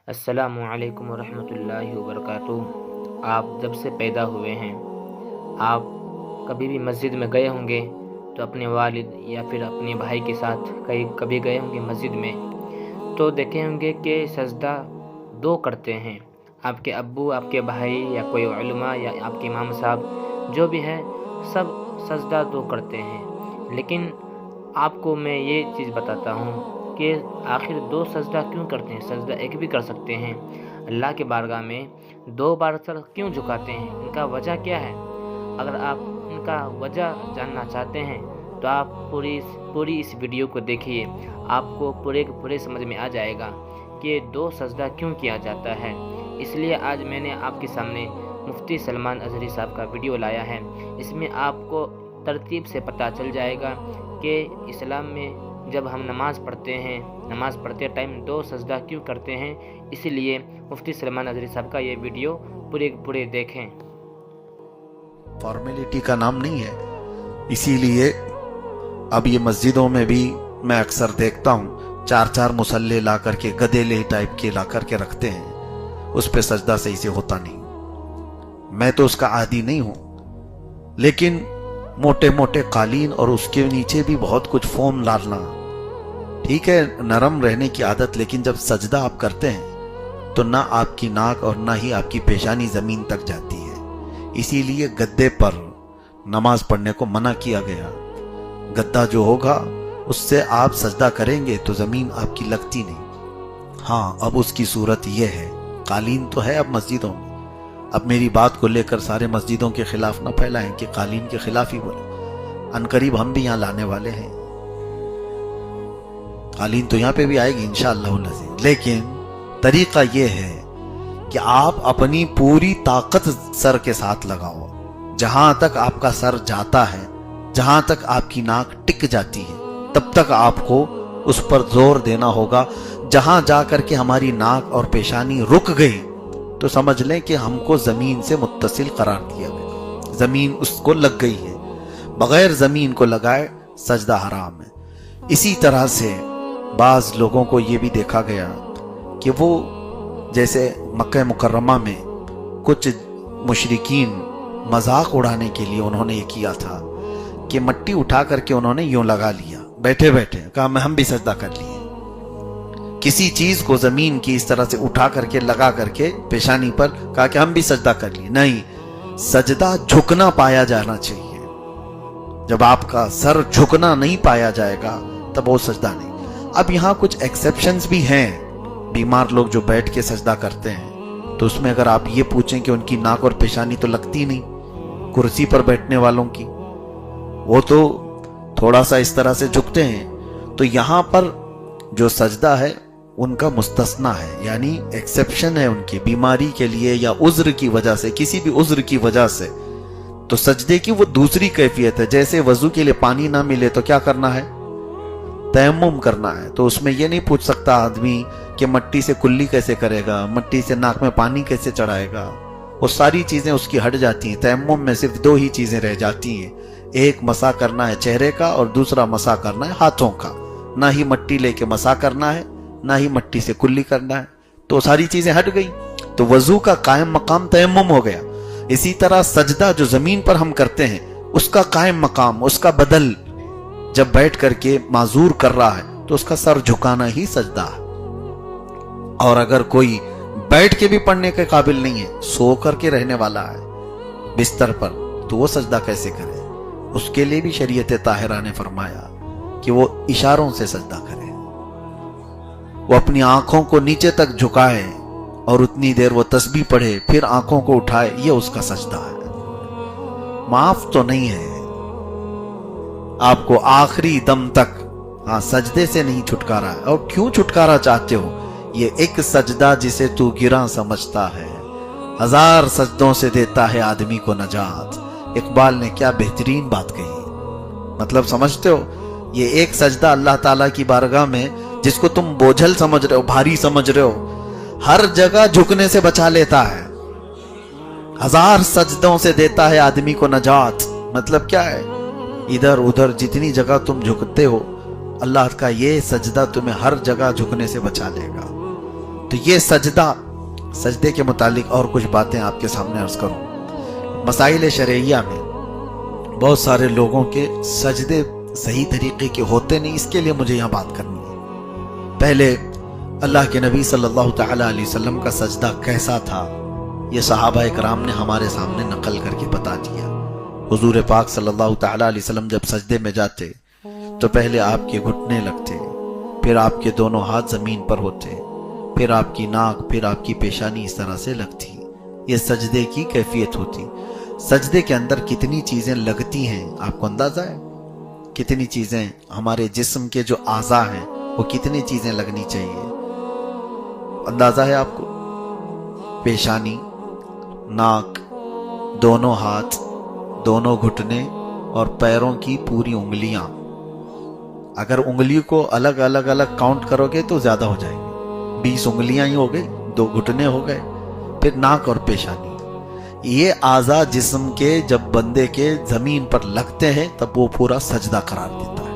السلام علیکم ورحمۃ اللہ وبرکاتہ۔ آپ جب سے پیدا ہوئے ہیں، آپ کبھی بھی مسجد میں گئے ہوں گے تو اپنے والد یا پھر اپنے بھائی کے ساتھ کبھی گئے ہوں گے مسجد میں، تو دیکھے ہوں گے کہ سجدہ دو کرتے ہیں۔ آپ کے ابو، آپ کے بھائی یا کوئی علماء یا آپ کے امام صاحب جو بھی ہے، سب سجدہ دو کرتے ہیں۔ لیکن آپ کو میں یہ چیز بتاتا ہوں کہ آخر دو سجدہ کیوں کرتے ہیں؟ سجدہ ایک بھی کر سکتے ہیں۔ اللہ کے بارگاہ میں دو بار سر کیوں جھکاتے ہیں؟ ان کا وجہ کیا ہے؟ اگر آپ ان کا وجہ جاننا چاہتے ہیں تو آپ پوری اس ویڈیو کو دیکھیے، آپ کو پورے سمجھ میں آ جائے گا کہ دو سجدہ کیوں کیا جاتا ہے۔ اس لیے آج میں نے آپ کے سامنے مفتی سلمان اظہری صاحب کا ویڈیو لایا ہے۔ اس میں آپ کو ترتیب سے پتہ چل جائے گا کہ اسلام میں جب ہم نماز پڑھتے ہیں، نماز پڑھتے ٹائم دو سجدہ کیوں کرتے ہیں۔ اسی لیے مفتی سلمان اظہری صاحب کا یہ ویڈیو پورے دیکھیں۔ فارمیلٹی کا نام نہیں ہے، اسی لیے اب یہ مسجدوں میں بھی میں اکثر دیکھتا ہوں 4 مصلے لا کر کے گدیلے ٹائپ کے لا کر کے رکھتے ہیں، اس پہ سجدہ صحیح سے ہوتا نہیں۔ میں تو اس کا عادی نہیں ہوں، لیکن موٹے قالین اور اس کے نیچے بھی بہت کچھ فوم ڈالنا ٹھیک ہے، نرم رہنے کی عادت، لیکن جب سجدہ آپ کرتے ہیں تو نہ آپ کی ناک اور نہ ہی آپ کی پیشانی زمین تک جاتی ہے۔ اسی لیے گدے پر نماز پڑھنے کو منع کیا گیا۔ گدا جو ہوگا اس سے آپ سجدہ کریں گے تو زمین آپ کی لگتی نہیں۔ ہاں، اب اس کی صورت یہ ہے، قالین تو ہے اب مسجدوں میں۔ اب میری بات کو لے کر سارے مسجدوں کے خلاف نہ پھیلائیں کہ قالین کے خلاف ہی بولے۔ عنقریب ہم بھی یہاں لانے والے ہیں، قالین تو یہاں پہ بھی آئے گی انشاءاللہ العزیز، لیکن طریقہ یہ ہے کہ آپ اپنی پوری طاقت سر کے ساتھ لگاؤ، جہاں تک آپ کا سر جاتا ہے، جہاں تک آپ کی ناک ٹک جاتی ہے، تب تک آپ کو اس پر زور دینا ہوگا۔ جہاں جا کر کے ہماری ناک اور پیشانی رک گئی تو سمجھ لیں کہ ہم کو زمین سے متصل قرار دیا گیا، زمین اس کو لگ گئی ہے۔ بغیر زمین کو لگائے سجدہ حرام ہے۔ اسی طرح سے بعض لوگوں کو یہ بھی دیکھا گیا کہ وہ جیسے مکہ مکرمہ میں کچھ مشرکین مذاق اڑانے کے لیے انہوں نے یہ کیا تھا کہ مٹی اٹھا کر کے انہوں نے یوں لگا لیا، بیٹھے کہا ہم بھی سجدہ کر لیے۔ کسی چیز کو زمین کی اس طرح سے اٹھا کر کے لگا کر کے پیشانی پر کہا کہ ہم بھی سجدہ کر لیے۔ نہیں، سجدہ جھکنا پایا جانا چاہیے۔ جب آپ کا سر جھکنا نہیں پایا جائے گا تب وہ سجدہ نہیں۔ اب یہاں کچھ ایکسیپشنز بھی ہیں، بیمار لوگ جو بیٹھ کے سجدہ کرتے ہیں تو اس میں اگر آپ یہ پوچھیں کہ ان کی ناک اور پیشانی تو لگتی نہیں، کرسی پر بیٹھنے والوں کی وہ تو تھوڑا سا اس طرح سے جھکتے ہیں، تو یہاں پر جو سجدہ ہے ان کا مستثنا ہے، یعنی ایکسیپشن ہے ان کی بیماری کے لیے یا عذر کی وجہ سے، کسی بھی عذر کی وجہ سے۔ تو سجدے کی وہ دوسری کیفیت ہے، جیسے وضو کے لیے پانی نہ ملے تو کیا کرنا ہے؟ تیمم کرنا ہے۔ تو اس میں یہ نہیں پوچھ سکتا آدمی کہ مٹی سے کلی کیسے کرے گا، مٹی سے ناک میں پانی کیسے چڑھائے گا، وہ ساری چیزیں اس کی ہٹ جاتی ہیں۔ تیمم میں صرف 2 ہی چیزیں رہ جاتی ہیں، ایک مسح کرنا ہے چہرے کا اور دوسرا مسح کرنا ہے ہاتھوں کا۔ نہ ہی مٹی لے کے مسح کرنا ہے، نہ ہی مٹی سے کلی کرنا ہے، تو ساری چیزیں ہٹ گئی، تو وضو کا قائم مقام تیمم ہو گیا۔ اسی طرح سجدہ جو زمین پر ہم کرتے ہیں اس کا قائم مقام، اس کا بدل جب بیٹھ کر کے معذور کر رہا ہے تو اس کا سر جھکانا ہی سجدہ ہے۔ اور اگر کوئی بیٹھ کے بھی پڑھنے کے قابل نہیں ہے، سو کر کے رہنے والا ہے بستر پر، تو وہ سجدہ کیسے کرے؟ اس کے لیے بھی شریعت طاہرہ نے فرمایا کہ وہ اشاروں سے سجدہ کرے، وہ اپنی آنکھوں کو نیچے تک جھکائے اور اتنی دیر وہ تسبیح پڑھے، پھر آنکھوں کو اٹھائے، یہ اس کا سجدہ ہے۔ معاف تو نہیں ہے، آپ کو آخری دم تک سجدے سے نہیں چھٹکارا ہے۔ اور کیوں چھٹکارا چاہتے ہو؟ یہ ایک سجدہ جسے تو گراں سمجھتا ہے، 1000 سجدوں سے دیتا ہے آدمی کو نجات۔ اقبال نے کیا بہترین بات کہی، مطلب سمجھتے ہو؟ یہ ایک سجدہ اللہ تعالیٰ کی بارگاہ میں جس کو تم بوجھل سمجھ رہے ہو، بھاری سمجھ رہے ہو، ہر جگہ جھکنے سے بچا لیتا ہے۔ 1000 سجدوں سے دیتا ہے آدمی کو نجات، مطلب کیا ہے؟ ادھر ادھر جتنی جگہ تم جھکتے ہو، اللہ کا یہ سجدہ تمہیں ہر جگہ جھکنے سے بچا لے گا۔ تو یہ سجدے کے متعلق اور کچھ باتیں آپ کے سامنے عرض کروں. مسائل شرعیہ میں بہت سارے لوگوں کے سجدے صحیح طریقے کے ہوتے نہیں، اس کے لیے مجھے یہاں بات کرنی ہے. پہلے اللہ کے نبی صلی اللہ تعالی علیہ وسلم کا سجدہ کیسا تھا، یہ صحابہ اکرام نے ہمارے سامنے نقل کر کے بتا دیا. حضور پاک صلی اللہ تعالی علیہ وسلم جب سجدے میں جاتے تو پہلے آپ کے گھٹنے لگتے، پھر آپ کے دونوں ہاتھ زمین پر ہوتے، پھر آپ کی ناک، پھر آپ کی پیشانی اس طرح سے لگتی. یہ سجدے کی کیفیت ہوتی. سجدے کے اندر کتنی چیزیں لگتی ہیں آپ کو اندازہ ہے؟ کتنی چیزیں ہمارے جسم کے جو اعضاء ہیں وہ کتنی چیزیں لگنی چاہیے، اندازہ ہے آپ کو؟ پیشانی، ناک، دونوں ہاتھ، دونوں گھٹنے اور پیروں کی پوری انگلیاں. اگر انگلی کو الگ الگ کاؤنٹ کرو گے تو زیادہ ہو جائیں گے. 20 انگلیاں ہی ہو گئی، 2 گھٹنے ہو گئے، پھر ناک اور پیشانی. یہ اعضاء جسم کے جب بندے کے زمین پر لگتے ہیں تب وہ پورا سجدہ قرار دیتا ہے.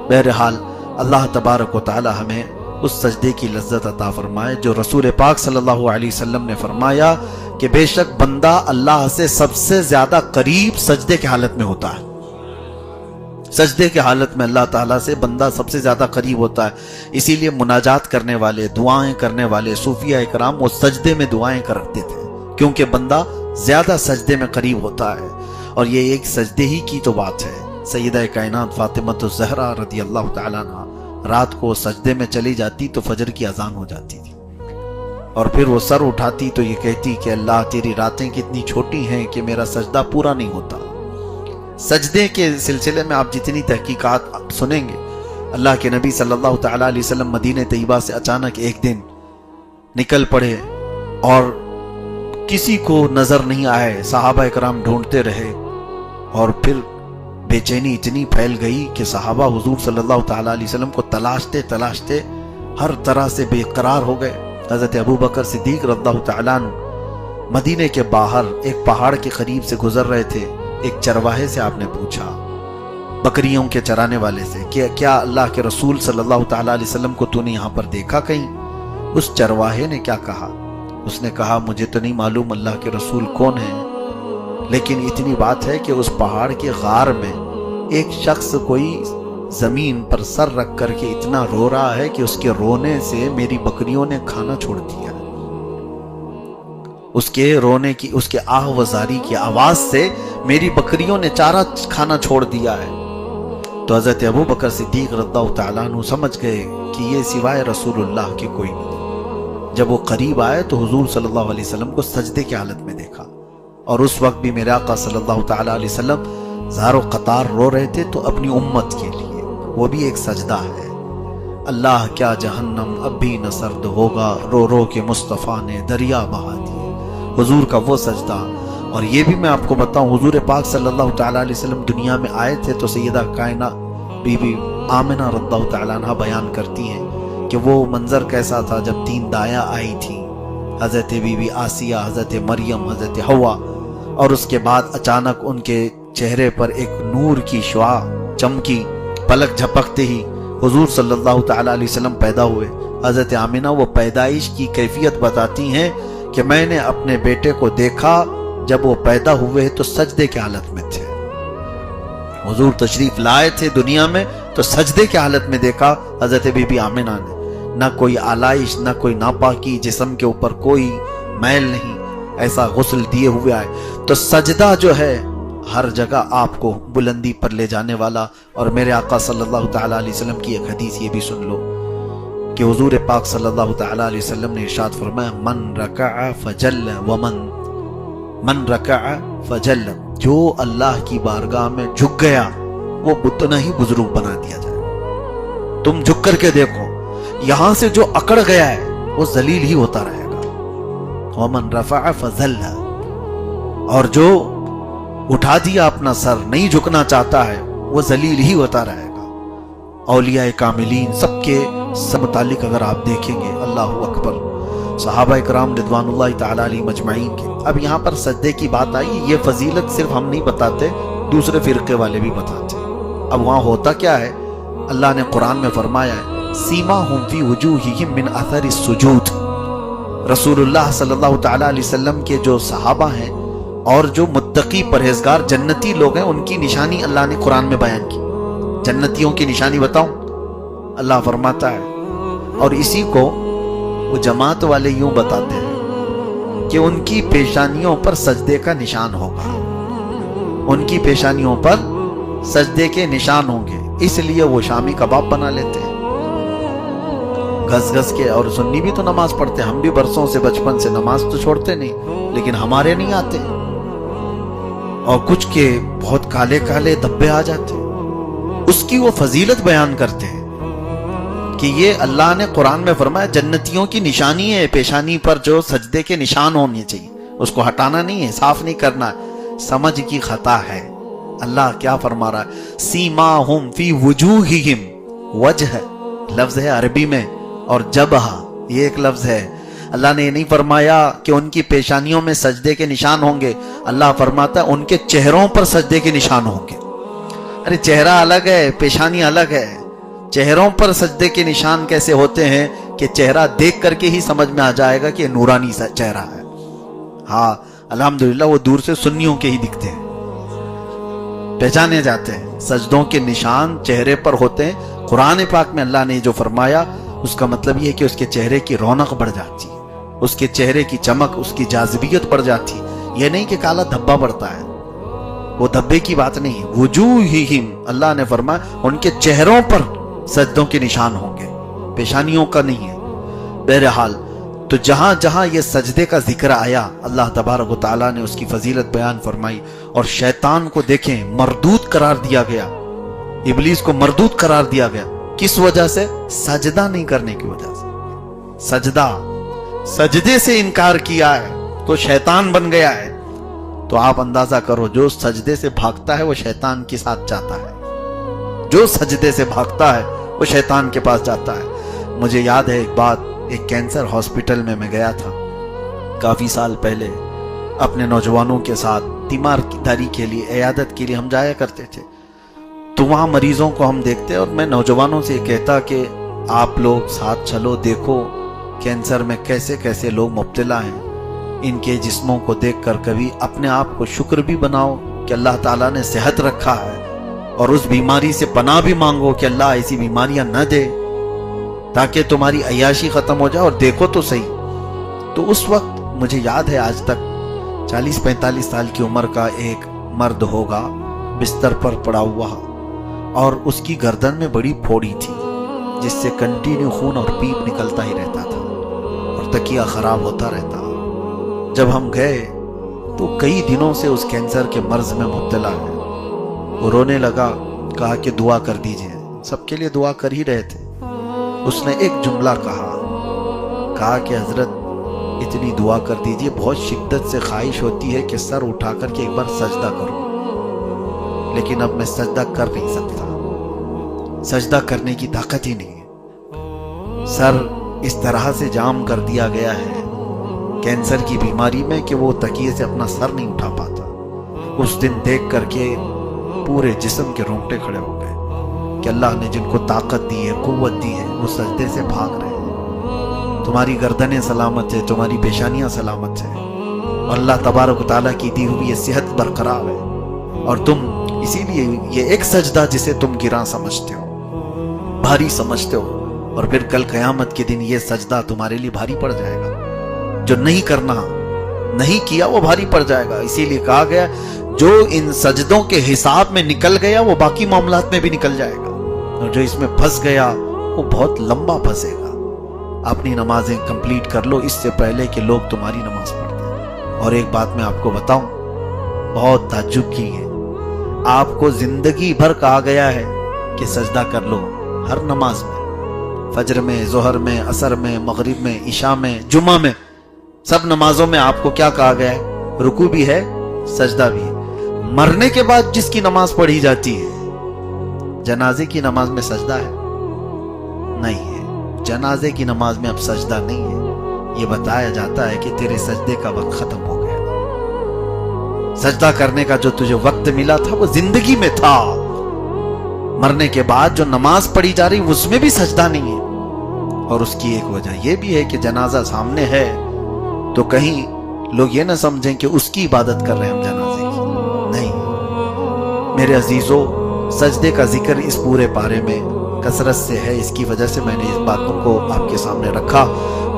بہرحال اللہ تبارک و تعالی ہمیں اس سجدے کی لذت عطا فرمائے جو رسول پاک صلی اللہ علیہ وسلم نے فرمایا کہ بے شک بندہ اللہ سے سب سے زیادہ قریب سجدے کی حالت میں ہوتا ہے. سجدے کی حالت میں اللہ تعالیٰ سے بندہ سب سے زیادہ قریب ہوتا ہے. اسی لیے مناجات کرنے والے، دعائیں کرنے والے صوفیہ اکرام وہ سجدے میں دعائیں کرتے تھے، کیونکہ بندہ زیادہ سجدے میں قریب ہوتا ہے. اور یہ ایک سجدے ہی کی تو بات ہے. سیدہ کائنات فاطمہ الزہرا رضی اللہ تعالیٰ عنہا رات کو سجدے میں چلی جاتی تو فجر کی اذان ہو جاتی تھی، اور پھر وہ سر اٹھاتی تو یہ کہتی کہ اللہ تیری راتیں کتنی چھوٹی ہیں کہ میرا سجدہ پورا نہیں ہوتا. سجدے کے سلسلے میں آپ جتنی تحقیقات سنیں گے. اللہ کے نبی صلی اللہ تعالی علیہ وسلم مدینہ طیبہ سے اچانک ایک دن نکل پڑے اور کسی کو نظر نہیں آئے. صحابہ اکرام ڈھونڈتے رہے اور پھر بے چینی اتنی پھیل گئی کہ صحابہ حضور صلی اللہ تعالی علیہ وسلم کو تلاشتے ہر طرح سے بے قرار ہو گئے. حضرت ابوبکر صدیق رضی اللہ تعالیٰ عنہ مدینے کے باہر ایک پہاڑ کے قریب سے گزر رہے تھے. ایک چرواہے سے آپ نے پوچھا، بکریوں کے چرانے والے سے، کہ کیا اللہ کے رسول صلی اللہ تعالیٰ علیہ وسلم کو تو نے یہاں پر دیکھا کہیں؟ اس چرواہے نے کیا کہا؟ اس نے کہا مجھے تو نہیں معلوم اللہ کے رسول کون ہیں، لیکن اتنی بات ہے کہ اس پہاڑ کے غار میں ایک شخص کوئی زمین پر سر رکھ کر کے اتنا رو رہا ہے کہ اس کے رونے سے میری بکریوں نے کھانا چھوڑ دیا. اس کے رونے کی، اس کے آہ و زاری کی آواز سے میری بکریوں نے چارہ کھانا چھوڑ دیا ہے. تو حضرت ابوبکر صدیق رضی اللہ تعالیٰ عنہ سمجھ گئے کہ یہ سوائے رسول اللہ کے کوئی نہیں. جب وہ قریب آئے تو حضور صلی اللہ علیہ وسلم کو سجدے کی حالت میں دیکھا، اور اس وقت بھی میرے آقا صلی اللہ تعالیٰ علیہ وسلم زار و قطار رو رہے تھے تو اپنی امت کے لیے. وہ بھی ایک سجدہ ہے. اللہ کیا جہنم اب بھی نہ سرد ہوگا، رو رو کے مصطفیٰ نے دریا بہا دیے. حضور کا وہ سجدہ. اور یہ بھی میں آپ کو بتاؤں، حضور پاک صلی اللہ تعالیٰ علیہ وسلم دنیا میں آئے تھے تو سیدہ کائنات بی بی آمنہ رضی اللہ تعالیٰ عنہ بیان کرتی ہیں کہ وہ منظر کیسا تھا جب 3 دایاں آئی تھیں، حضرت بی بی آسیہ، حضرت مریم، حضرت حوا، اور اس کے بعد اچانک ان کے چہرے پر ایک نور کی شعاع چمکی. پلک جھپکتے ہی حضور صلی اللہ تعالیٰ علیہ وسلم پیدا ہوئے. حضرت آمنہ وہ پیدائش کی کیفیت بتاتی ہیں کہ میں نے اپنے بیٹے کو دیکھا جب وہ پیدا ہوئے تو سجدے کی حالت میں تھے. حضور تشریف لائے تھے دنیا میں تو سجدے کی حالت میں دیکھا حضرت بی بی آمنہ نے. نہ کوئی آلائش، نہ کوئی ناپاکی، جسم کے اوپر کوئی میل نہیں، ایسا غسل دیے ہوئے آئے. تو سجدہ جو ہے ہر جگہ آپ کو بلندی پر لے جانے والا. اور میرے آقا صلی اللہ تعالیٰ علیہ وسلم کی ایک حدیث یہ بھی سن لو کہ حضور پاک صلی اللہ تعالیٰ علیہ وسلم نے ارشاد فرمایا من رکع فجل من رکع فجل، جو اللہ کی بارگاہ میں جھک گیا وہ اتنا ہی بزرگ بنا دیا جائے. تم جھک کر کے دیکھو، یہاں سے جو اکڑ گیا ہے وہ ذلیل ہی ہوتا رہے گا. ومن رفع فذل، اور جو اٹھا دیا اپنا سر، نہیں جھکنا چاہتا ہے، وہ ذلیل ہی ہوتا رہے گا. اولیاء کاملین سب کے متعلق اگر آپ دیکھیں گے، اللہ اکبر، صحابہ اکرام رضوان اللہ تعالیٰ علیہ مجمعین کے. اب یہاں پر سجدے کی بات آئی، یہ فضیلت صرف ہم نہیں بتاتے، دوسرے فرقے والے بھی بتاتے. اب وہاں ہوتا کیا ہے؟ اللہ نے قرآن میں فرمایا ہے سیماہم فی وجوہہم من اثر السجود، رسول اللہ صلی اللہ تعالیٰ علیہ وسلم کے جو صحابہ ہیں اور جو متقی پرہیزگار جنتی لوگ ہیں، ان کی نشانی اللہ نے قرآن میں بیان کی. جنتیوں کی نشانی بتاؤں؟ اللہ فرماتا ہے، اور اسی کو وہ جماعت والے یوں بتاتے ہیں کہ ان کی پیشانیوں پر سجدے کا نشان ہوگا. ان کی پیشانیوں پر سجدے کے نشان ہوں گے، اس لیے وہ شامی کباب بنا لیتے ہیں گھس گھس کے. اور سنی بھی تو نماز پڑھتے ہیں، ہم بھی برسوں سے بچپن سے نماز تو چھوڑتے نہیں، لیکن ہمارے نہیں آتے. اور کچھ کے بہت کالے کالے دبے آ جاتے، اس کی وہ فضیلت بیان کرتے ہیں کہ یہ اللہ نے قرآن میں فرمایا جنتیوں کی نشانی ہے پیشانی پر جو سجدے کے نشان ہونے چاہیے، اس کو ہٹانا نہیں ہے، صاف نہیں کرنا ہے. سمجھ کی خطا ہے. اللہ کیا فرما رہا ہے؟ سیماہم فی وجوہہم، وجہ لفظ ہے عربی میں، اور جبہ یہ ایک لفظ ہے. اللہ نے یہ نہیں فرمایا کہ ان کی پیشانیوں میں سجدے کے نشان ہوں گے، اللہ فرماتا ہے ان کے چہروں پر سجدے کے نشان ہوں گے. ارے چہرہ الگ ہے، پیشانی الگ ہے. چہروں پر سجدے کے نشان کیسے ہوتے ہیں کہ چہرہ دیکھ کر کے ہی سمجھ میں آ جائے گا کہ نورانی سا چہرہ ہے. ہاں الحمدللہ وہ دور سے سنیوں کے ہی دکھتے ہیں، پہچانے جاتے ہیں. سجدوں کے نشان چہرے پر ہوتے ہیں. قرآن پاک میں اللہ نے جو فرمایا اس کا مطلب یہ کہ اس کے چہرے کی رونق بڑھ جاتی، اس کے چہرے کی چمک، اس کی جاذبیت بڑھ جاتی. یہ نہیں کہ کالا دھبا بڑھتا ہے، وہ دھبے کی بات نہیں. وجوہہم، اللہ نے فرمایا ان کے چہروں پر سجدوں کے نشان ہوں گے، پیشانیوں کا نہیں ہے. بہرحال تو جہاں جہاں یہ سجدے کا ذکر آیا اللہ تبارک و تعالیٰ نے اس کی فضیلت بیان فرمائی. اور شیطان کو دیکھیں مردود قرار دیا گیا، ابلیس کو مردود قرار دیا گیا. کس وجہ سے؟ سجدہ نہیں کرنے کی وجہ سے. سجدے سے انکار کیا ہے تو شیطان بن گیا ہے. تو آپ اندازہ کرو جو سجدے سے بھاگتا ہے وہ شیطان کے ساتھ جاتا ہے، جو سجدے سے بھاگتا ہے وہ شیطان کے پاس جاتا ہے. مجھے یاد ہے ایک بات، ایک کینسر ہاسپٹل میں گیا تھا کافی سال پہلے اپنے نوجوانوں کے ساتھ. تیمارداری کے لیے، عیادت کے لیے ہم جایا کرتے تھے. تو وہاں مریضوں کو ہم دیکھتے اور میں نوجوانوں سے کہتا کہ آپ لوگ ساتھ چلو، دیکھو کینسر میں کیسے کیسے لوگ مبتلا ہیں. ان کے جسموں کو دیکھ کر کبھی اپنے آپ کو شکر بھی بناؤ کہ اللہ تعالیٰ نے صحت رکھا ہے، اور اس بیماری سے پناہ بھی مانگو کہ اللہ ایسی بیماریاں نہ دے تاکہ تمہاری عیاشی ختم ہو جائے. اور دیکھو تو صحیح. تو اس وقت مجھے یاد ہے آج تک 40-45 سال کی عمر کا ایک مرد ہوگا بستر پر پڑا ہوا، اور اس کی گردن میں بڑی پھوڑی تھی جس سے کنٹینیو خون اور پیپ نکلتا ہی رہتا تھا اور تکیہ خراب ہوتا رہتا. جب ہم گئے تو کئی دنوں سے اس کینسر کے مرض میں مبتلا ہے. وہ رونے لگا، کہا کہ دعا کر دیجئے. سب کے لیے دعا کر ہی رہے تھے. اس نے ایک جملہ کہا کہ حضرت اتنی دعا کر دیجئے، بہت شدت سے خواہش ہوتی ہے کہ سر اٹھا کر کے ایک بار سجدہ کروں، لیکن اب میں سجدہ کر نہیں سکتا، سجدہ کرنے کی طاقت ہی نہیں ہے. سر اس طرح سے جام کر دیا گیا ہے کینسر کی بیماری میں کہ وہ تکیے سے اپنا سر نہیں اٹھا پاتا. اس دن دیکھ کر کے پورے جسم کے رونگٹے کھڑے ہو گئے کہ اللہ نے جن کو طاقت دی ہے، قوت دی ہے، وہ سجدے سے بھاگ رہے ہیں. تمہاری گردنیں سلامت ہے، تمہاری پیشانیاں سلامت ہے، اور اللہ تبارک و تعالیٰ کی دی ہوئی یہ صحت برقرار ہے. اور تم اسی لیے یہ ایک سجدہ جسے تم گراں سمجھتے ہو، بھاری سمجھتے ہو، اور پھر کل قیامت کے دن یہ سجدہ تمہارے لیے بھاری پڑ جائے گا. جو نہیں کرنا، نہیں کیا، وہ بھاری پڑ جائے گا. اسی لیے کہا گیا جو ان سجدوں کے حساب میں نکل گیا وہ باقی معاملات میں بھی نکل جائے گا، اور جو اس میں پھنس گیا وہ بہت لمبا پھنسے گا. اپنی نمازیں کمپلیٹ کر لو اس سے پہلے کہ لوگ تمہاری نماز پڑھ دیں. اور ایک بات میں آپ کو بتاؤں، بہت تعجب کی ہے، آپ کو زندگی بھر کہا گیا ہے کہ سجدہ کر لو ہر نماز میں، فجر میں، ظہر میں، عصر میں، مغرب میں، عشاء میں، جمعہ میں، سب نمازوں میں آپ کو کیا کہا گیا ہے؟ رکوع بھی ہے، سجدہ بھی ہے. مرنے کے بعد جس کی نماز پڑھی جاتی ہے، جنازے کی نماز میں سجدہ ہے؟ نہیں ہے. جنازے کی نماز میں اب سجدہ نہیں ہے. یہ بتایا جاتا ہے کہ تیرے سجدے کا وقت ختم ہو گیا. سجدہ کرنے کا جو تجھے وقت ملا تھا وہ زندگی میں تھا. مرنے کے بعد جو نماز پڑھی جا رہی اس میں بھی سجدہ نہیں ہے. اور اس کی ایک وجہ یہ بھی ہے کہ جنازہ سامنے ہے تو کہیں لوگ یہ نہ سمجھیں کہ اس کی عبادت کر رہے ہیں ہم جنازے کی، نہیں میرے عزیزوں، سجدے کا ذکر اس پورے پارے میں کثرت سے ہے، اس کی وجہ سے میں نے اس باتوں کو آپ کے سامنے رکھا۔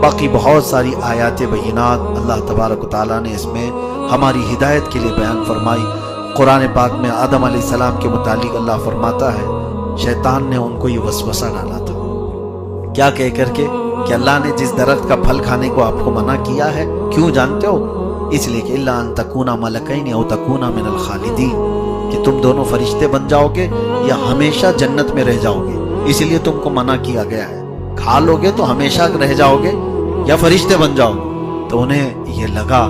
باقی بہت ساری آیات بینات اللہ تبارک و تعالیٰ نے اس میں ہماری ہدایت کے لیے بیان فرمائی۔ قرآن پاک میں آدم علیہ السلام کے متعلق اللہ فرماتا ہے شیطان نے ان کو یہ وسوسہ ڈالا تھا، کیا کہہ کر کے کہ اللہ نے جس درخت کا پھل کھانے کو آپ کو منع کیا ہے، کیوں جانتے ہو؟ اس لیے کہ الا ان تکونا ملکین او تکونا من الخالدین، کہ تم دونوں فرشتے بن جاؤ گے یا ہمیشہ جنت میں رہ جاؤ گے، اس لیے تم کو منع کیا گیا ہے۔ کھا لو گے تو ہمیشہ رہ جاؤ گے یا فرشتے بن جاؤ گے۔ تو انہیں یہ لگا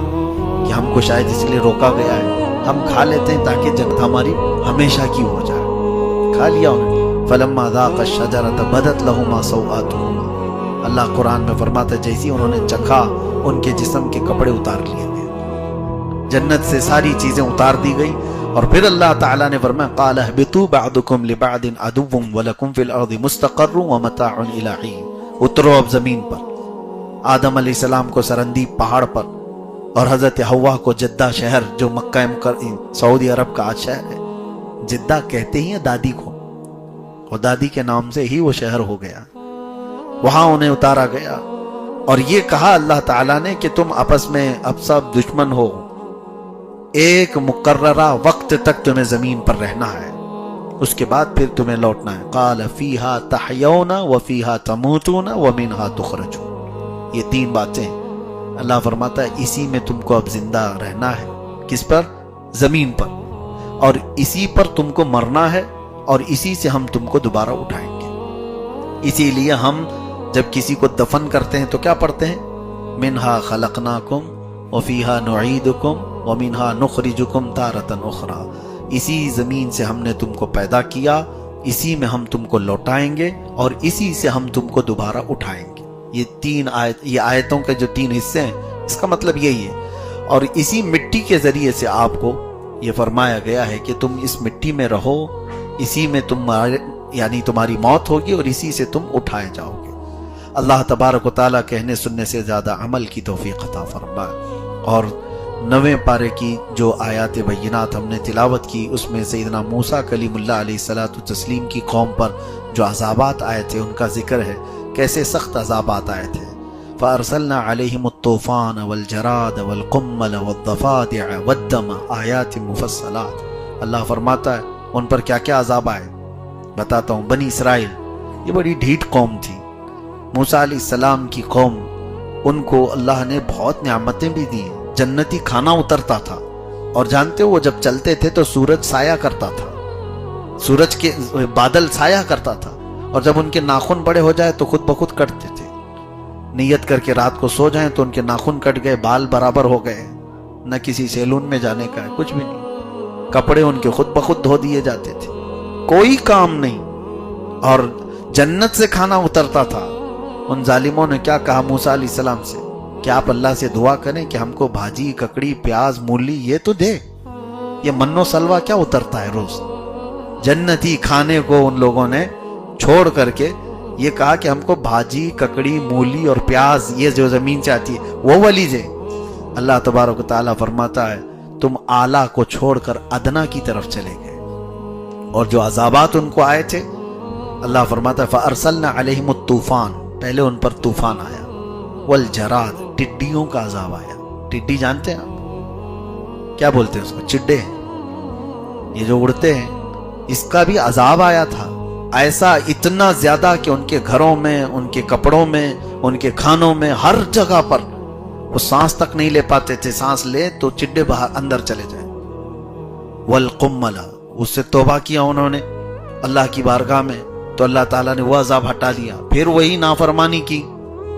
کہ ہم کو شاید اس لیے روکا گیا ہے، ہم کھا لیتے ہیں تاکہ جنت ہماری ہمیشہ کی ہو جائے۔ کھا لیا انہیں۔ فلما ذاق الشجرۃ بدت لہما سوآتہما، اللہ قرآن میں فرماتا ہے جیسی انہوں نے چکھا ان کے جسم کے کپڑے اتار لیے گئے، جنت سے ساری چیزیں اتار دی گئی۔ اور پھر اللہ تعالیٰ نے فرمایا قال اہبطوا بعضکم لبعض عدو ولکم فی الارض مستقر ومتاع الی حین، اترو اب زمین پر۔ آدم علیہ السلام کو سرندیب پہاڑ پر، اور حضرت حوا کو جدہ شہر جو مکہ سعودی عرب کا آج شہر ہے، جدہ کہتے ہی ہیں دادی کو، اور دادی کے نام سے ہی وہ شہر ہو گیا، وہاں انہیں اتارا گیا۔ اور یہ کہا اللہ تعالیٰ نے کہ تم آپس میں اب سب دشمن ہو، ایک مقررہ وقت تک تمہیں زمین پر رہنا ہے، اس کے بعد پھر تمہیں لوٹنا ہے۔ قال فیہا تحیون وفیہا تموتون ومنہا تخرجون، یہ تین باتیں اللہ فرماتا ہے اسی میں تم کو اب زندہ رہنا ہے۔ کس پر؟ زمین پر، اور اسی پر تم کو مرنا ہے، اور اسی سے ہم تم کو دوبارہ اٹھائیں گے۔ اسی لیے ہم جب کسی کو دفن کرتے ہیں تو کیا پڑھتے ہیں؟ منہا خلقناکم وفیہا نعیدکم ومنہا نخرجکم تارۃ اخری، اسی زمین سے ہم نے تم کو پیدا کیا، اسی میں ہم تم کو لوٹائیں گے، اور اسی سے ہم تم کو دوبارہ اٹھائیں گے۔ یہ تین یہ آیتوں کے جو تین حصے ہیں، اس کا مطلب یہی ہے۔ اور اسی مٹی کے ذریعے سے آپ کو یہ فرمایا گیا ہے کہ تم اس مٹی میں رہو، اسی میں یعنی تمہاری موت ہوگی اور اسی سے تم اٹھائے جاؤ گے۔ اللہ تبارک و تعالیٰ کہنے سننے سے زیادہ عمل کی توفیق عطا فرمائے۔ اور 9ویں پارے کی جو آیات بینات ہم نے تلاوت کی، اس میں سیدنا موسیٰ کلیم اللہ علیہ الصلوۃ والتسلیم کی قوم پر جو عذابات آئے تھے ان کا ذکر ہے، کیسے سخت عذابات آئے تھے۔ فَأَرْسَلْنَا عَلَيْهِمُ الطُّوفَانَ وَالْجَرَادَ وَالْقُمَّلَ وَالضَّفَادِعَ وَالدَّمَ آیَاتٍ مُفَصَّلَاتٍ، اللہ فرماتا ہے ان پر کیا کیا عذاب آئے بتاتا ہوں۔ بنی اسرائیل یہ بڑی ڈھیٹ قوم تھی، موسیٰ علیہ السلام کی قوم، ان کو اللہ نے بہت نعمتیں بھی دی، جنتی کھانا اترتا تھا، اور جانتے ہو وہ جب چلتے تھے تو سورج سایہ کرتا تھا، سورج کے بادل سایہ کرتا تھا، اور جب ان کے ناخن بڑے ہو جائے تو خود بخود کٹتے تھے، نیت کر کے رات کو سو جائیں تو ان کے ناخن کٹ گئے، بال برابر ہو گئے، نہ کسی سیلون میں جانے کا ہے، کچھ بھی نہیں، کپڑے ان کے خود بخود دھو دیے جاتے تھے، کوئی کام نہیں، اور جنت سے کھانا اترتا تھا۔ ان ظالموں نے کیا کہا موسیٰ علیہ السلام سے کہ آپ اللہ سے دعا کریں کہ ہم کو بھاجی، ککڑی، پیاز، مولی یہ تو دے، یہ من و سلوہ کیا اترتا ہے روز؟ جنتی کھانے کو ان لوگوں نے چھوڑ کر کے یہ کہا کہ ہم کو بھاجی، ککڑی، مولی اور پیاز یہ جو زمین سے آتی ہے وہ والی دے۔ اللہ تبارک و تعالیٰ فرماتا ہے تم اعلیٰ کو چھوڑ کر ادنا کی طرف چلے گئے، اور جو عذابات ان کو آئے تھے اللہ فرماتا ہے فَأَرْسَلْنَا عَلَيْهِمُ الطُّوفَانَ، پہلے ان پر طوفان آیا، والجراد، ٹڈیوں کا عذاب آیا۔ ٹڈی جانتے ہیں آپ کیا بولتے ہیں اس کو؟ چڈے، یہ جو اڑتے ہیں، اس کا بھی عذاب آیا تھا، ایسا اتنا زیادہ کہ ان کے گھروں میں، ان کے کپڑوں میں، ان کے کھانوں میں، ہر جگہ پر وہ سانس تک نہیں لے پاتے تھے، سانس لے تو چڈے باہر اندر چلے جائیں۔ والقمل، اس سے توبہ کیا انہوں نے اللہ کی بارگاہ میں تو اللہ تعالیٰ نے وہ عذاب ہٹا دیا، پھر وہی نافرمانی کی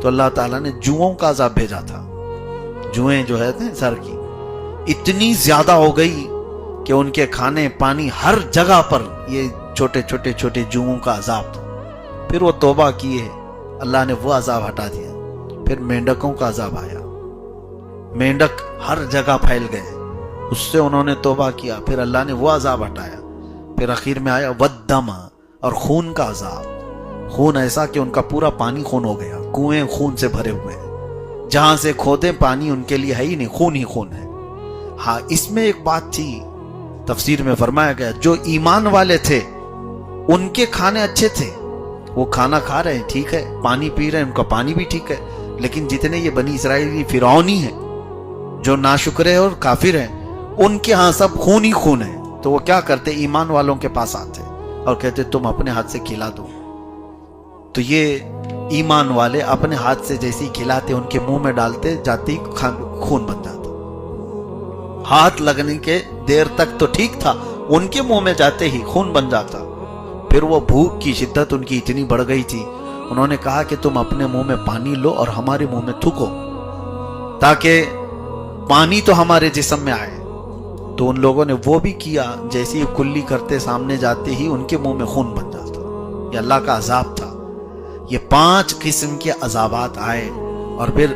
تو اللہ تعالیٰ نے جوؤں کا عذاب بھیجا تھا۔ جوئیں جو ہے سر کی اتنی زیادہ ہو گئی کہ ان کے کھانے پانی ہر جگہ پر یہ چھوٹے چھوٹے جوؤں کا عذاب تھا۔ پھر وہ توبہ کیے، اللہ نے وہ عذاب ہٹا دیا۔ پھر مینڈکوں کا عذاب آیا، مینڈک ہر جگہ پھیل گئے، اس سے انہوں نے توبہ کیا، پھر اللہ نے وہ عذاب ہٹایا۔ پھر اخیر میں آیا والدم، اور خون کا عذاب، خون ایسا کہ ان کا پورا پانی خون ہو گیا، کنویں خون سے بھرے ہوئے، جہاں سے کھودیں پانی ان کے لیے ہے ہی نہیں، خون ہی خون ہے۔ ہاں اس میں ایک بات تھی، تفسیر میں فرمایا گیا جو ایمان والے تھے ان کے کھانے اچھے تھے، وہ کھانا کھا رہے ہیں ٹھیک ہے، پانی پی رہے ہیں ان کا پانی بھی ٹھیک ہے، لیکن جتنے یہ بنی اسرائیلی فرعونی ہیں جو ناشکر ہے اور کافر ہیں، ان کے ہاں سب خون ہی خون ہے۔ تو وہ کیا کرتے، ایمان والوں کے پاس آتے اور کہتے تم اپنے ہاتھ سے کھلا دو، تو یہ ایمان والے اپنے ہاتھ سے جیسی کھلاتے ان کے منہ میں ڈالتے، جاتی خون بن جاتا۔ ہاتھ لگنے کے دیر تک تو ٹھیک تھا، ان کے منہ میں جاتے ہی خون بن جاتا۔ پھر وہ بھوک کی شدت ان کی اتنی بڑھ گئی تھی، انہوں نے کہا کہ تم اپنے منہ میں پانی لو اور ہمارے منہ میں تھوکو تاکہ پانی تو ہمارے جسم میں آئے۔ تو ان لوگوں نے وہ بھی کیا، جیسی ہی کلی کرتے سامنے جاتے ہی ان کے منہ میں خون بن جاتا۔ یہ اللہ کا عذاب تھا۔ یہ 5 قسم کے عذابات آئے اور پھر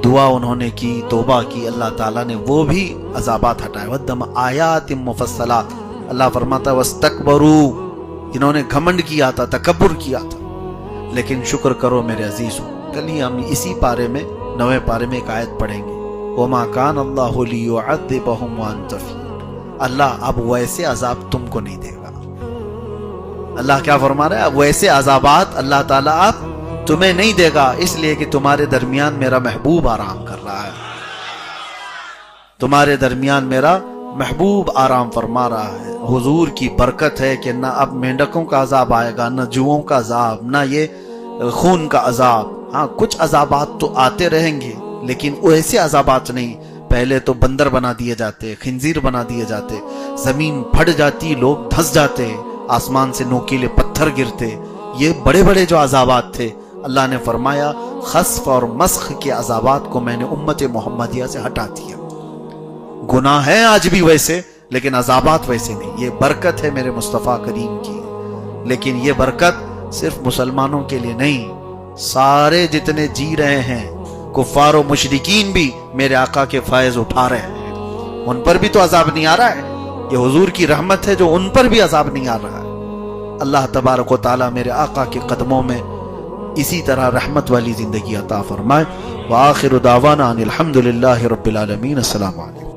دعا انہوں نے کی، توبہ کی، اللہ تعالیٰ نے وہ بھی عذابات ہٹائے۔ وَدَّمَ آیات مفصلات، اللہ فرماتا وَاسْتَكْبَرُوا، جنہوں نے گھمنڈ کیا تھا، تکبر کیا تھا۔ لیکن شکر کرو میرے عزیزو، کل ہی ہم اسی پارے میں 9ویں پارے میں ایک آیت پڑھیں گے، وَمَا كَانَ اللَّهُ لِيُعَذِّبَهُمْ وَأَنْتَ فِيهِمْ، اللہ اب ویسے عذاب تم کو نہیں دے گا۔ اللہ کیا فرما رہا ہے، اب ویسے عذابات اللہ تعالیٰ اب تمہیں نہیں دے گا، اس لیے کہ تمہارے درمیان میرا محبوب آرام کر رہا ہے، تمہارے درمیان میرا محبوب آرام فرما رہا ہے۔ حضور کی برکت ہے کہ نہ اب مینڈکوں کا عذاب آئے گا، نہ جوؤں کا عذاب، نہ یہ خون کا عذاب۔ ہاں کچھ عذابات تو آتے رہیں گے لیکن ایسے عذابات نہیں۔ پہلے تو بندر بنا دیے جاتے، خنزیر بنا دیے جاتے، زمین پھٹ جاتی، لوگ دھس جاتے، آسمان سے نوکیلے پتھر گرتے۔ یہ بڑے بڑے جو عذابات تھے، اللہ نے فرمایا خسف اور مسخ کے عذابات کو میں نے امت محمدیہ سے ہٹا دیا۔ گناہ ہے آج بھی ویسے، لیکن عذابات ویسے نہیں۔ یہ برکت ہے میرے مصطفیٰ کریم کی، لیکن یہ برکت صرف مسلمانوں کے لیے نہیں، سارے جتنے جی رہے ہیں کفار و مشرکین بھی میرے آقا کے فائز اٹھا رہے ہیں، ان پر بھی تو عذاب نہیں آ رہا ہے۔ یہ حضور کی رحمت ہے جو ان پر بھی عذاب نہیں آ رہا ہے۔ اللہ تبارک و تعالیٰ میرے آقا کے قدموں میں اسی طرح رحمت والی زندگی عطا فرمائے۔ وآخر دعوانا ان الحمدللہ رب العالمین۔ السلام علیکم۔